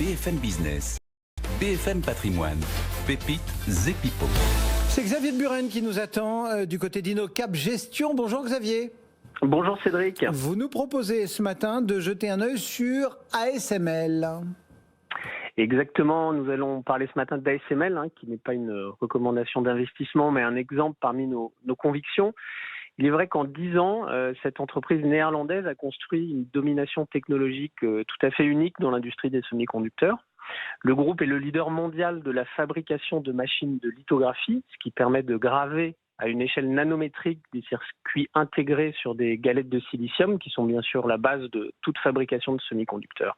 BFM Business, BFM Patrimoine, Pépites et Pipo. C'est Xavier de Buren qui nous attend du côté d'Inocap Gestion. Bonjour Xavier. Bonjour Cédric. Vous nous proposez ce matin de jeter un œil sur ASML. Exactement, nous allons parler ce matin d'ASML, qui n'est pas une recommandation d'investissement, mais un exemple parmi nos convictions. Il est vrai qu'en 10 ans, cette entreprise néerlandaise a construit une domination technologique tout à fait unique dans l'industrie des semi-conducteurs. Le groupe est le leader mondial de la fabrication de machines de lithographie, ce qui permet de graver à une échelle nanométrique des circuits intégrés sur des galettes de silicium, qui sont bien sûr la base de toute fabrication de semi-conducteurs.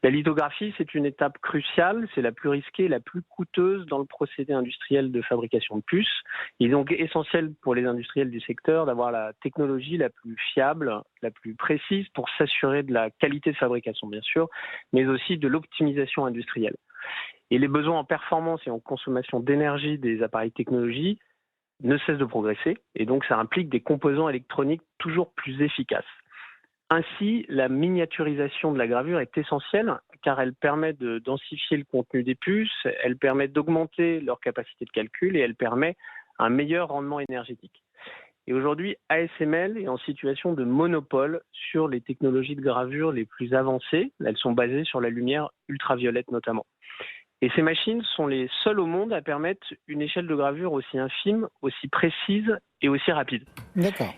La lithographie, c'est une étape cruciale, c'est la plus risquée, la plus coûteuse dans le procédé industriel de fabrication de puces. Il est donc essentiel pour les industriels du secteur d'avoir la technologie la plus fiable, la plus précise pour s'assurer de la qualité de fabrication, bien sûr, mais aussi de l'optimisation industrielle. Et les besoins en performance et en consommation d'énergie des appareils technologiques ne cessent de progresser, et donc ça implique des composants électroniques toujours plus efficaces. Ainsi, la miniaturisation de la gravure est essentielle car elle permet de densifier le contenu des puces, elle permet d'augmenter leur capacité de calcul et elle permet un meilleur rendement énergétique. Et aujourd'hui, ASML est en situation de monopole sur les technologies de gravure les plus avancées. Elles sont basées sur la lumière ultraviolette notamment. Et ces machines sont les seules au monde à permettre une échelle de gravure aussi infime, aussi précise et aussi rapide. D'accord.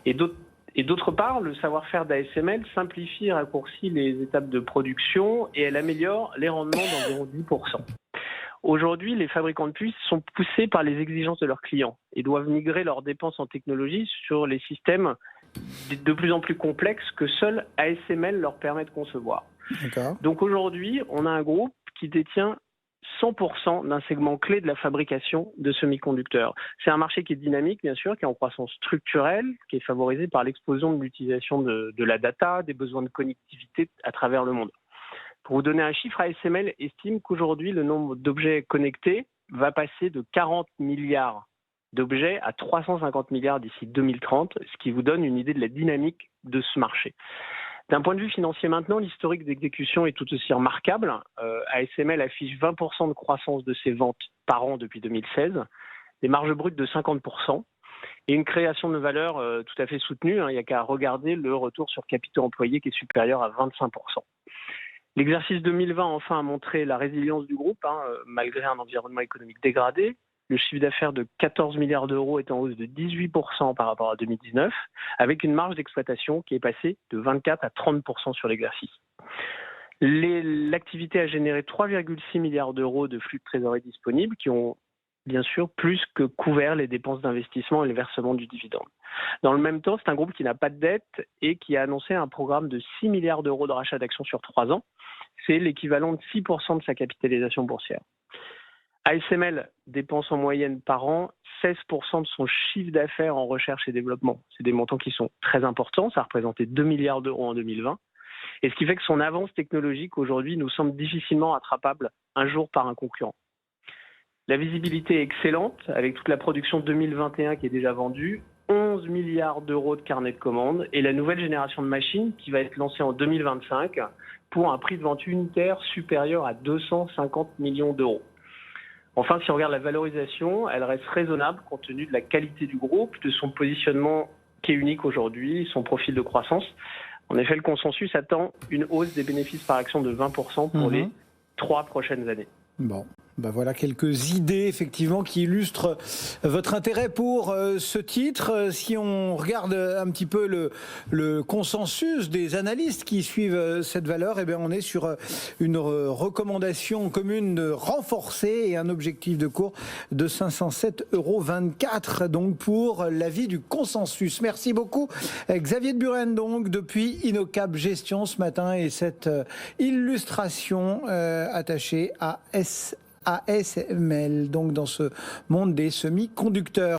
Et d'autre part, le savoir-faire d'ASML simplifie et raccourcit les étapes de production et elle améliore les rendements d'environ 10%. Aujourd'hui, les fabricants de puces sont poussés par les exigences de leurs clients et doivent migrer leurs dépenses en technologie sur les systèmes de plus en plus complexes que seul ASML leur permet de concevoir. D'accord. Donc aujourd'hui, on a un groupe qui détient 100% d'un segment clé de la fabrication de semi-conducteurs. C'est un marché qui est dynamique, bien sûr, qui est en croissance structurelle, qui est favorisé par l'explosion de l'utilisation de la data, des besoins de connectivité à travers le monde. Pour vous donner un chiffre, ASML estime qu'aujourd'hui, le nombre d'objets connectés va passer de 40 milliards d'objets à 350 milliards d'ici 2030, ce qui vous donne une idée de la dynamique de ce marché. D'un point de vue financier maintenant, l'historique d'exécution est tout aussi remarquable. ASML affiche 20% de croissance de ses ventes par an depuis 2016, des marges brutes de 50% et une création de valeur tout à fait soutenue. Il n'y a qu'à regarder le retour sur capitaux employés qui est supérieur à 25%. L'exercice 2020 enfin a montré la résilience du groupe, malgré un environnement économique dégradé. Le chiffre d'affaires de 14 milliards d'euros est en hausse de 18% par rapport à 2019, avec une marge d'exploitation qui est passée de 24 à 30% sur l'exercice. L'activité a généré 3,6 milliards d'euros de flux de trésorerie disponibles qui ont bien sûr plus que couvert les dépenses d'investissement et le versement du dividende. Dans le même temps, c'est un groupe qui n'a pas de dette et qui a annoncé un programme de 6 milliards d'euros de rachat d'actions sur 3 ans. C'est l'équivalent de 6% de sa capitalisation boursière. ASML dépense en moyenne par an 16% de son chiffre d'affaires en recherche et développement. C'est des montants qui sont très importants, ça représentait 2 milliards d'euros en 2020. Et ce qui fait que son avance technologique aujourd'hui nous semble difficilement attrapable un jour par un concurrent. La visibilité est excellente, avec toute la production 2021 qui est déjà vendue, 11 milliards d'euros de carnet de commandes et la nouvelle génération de machines qui va être lancée en 2025 pour un prix de vente unitaire supérieur à 250 millions d'euros. Enfin, si on regarde la valorisation, elle reste raisonnable compte tenu de la qualité du groupe, de son positionnement qui est unique aujourd'hui, son profil de croissance. En effet, le consensus attend une hausse des bénéfices par action de 20% pour les 3 prochaines années. Bon, ben voilà quelques idées effectivement qui illustrent votre intérêt pour ce titre. Si on regarde un petit peu le consensus des analystes qui suivent cette valeur, eh bien on est sur une recommandation commune de renforcer et un objectif de cours de 507,24 € donc pour l'avis du consensus. Merci beaucoup Xavier de Buren donc depuis Inocap Gestion ce matin et cette illustration attachée à ASML, donc dans ce monde des semi-conducteurs.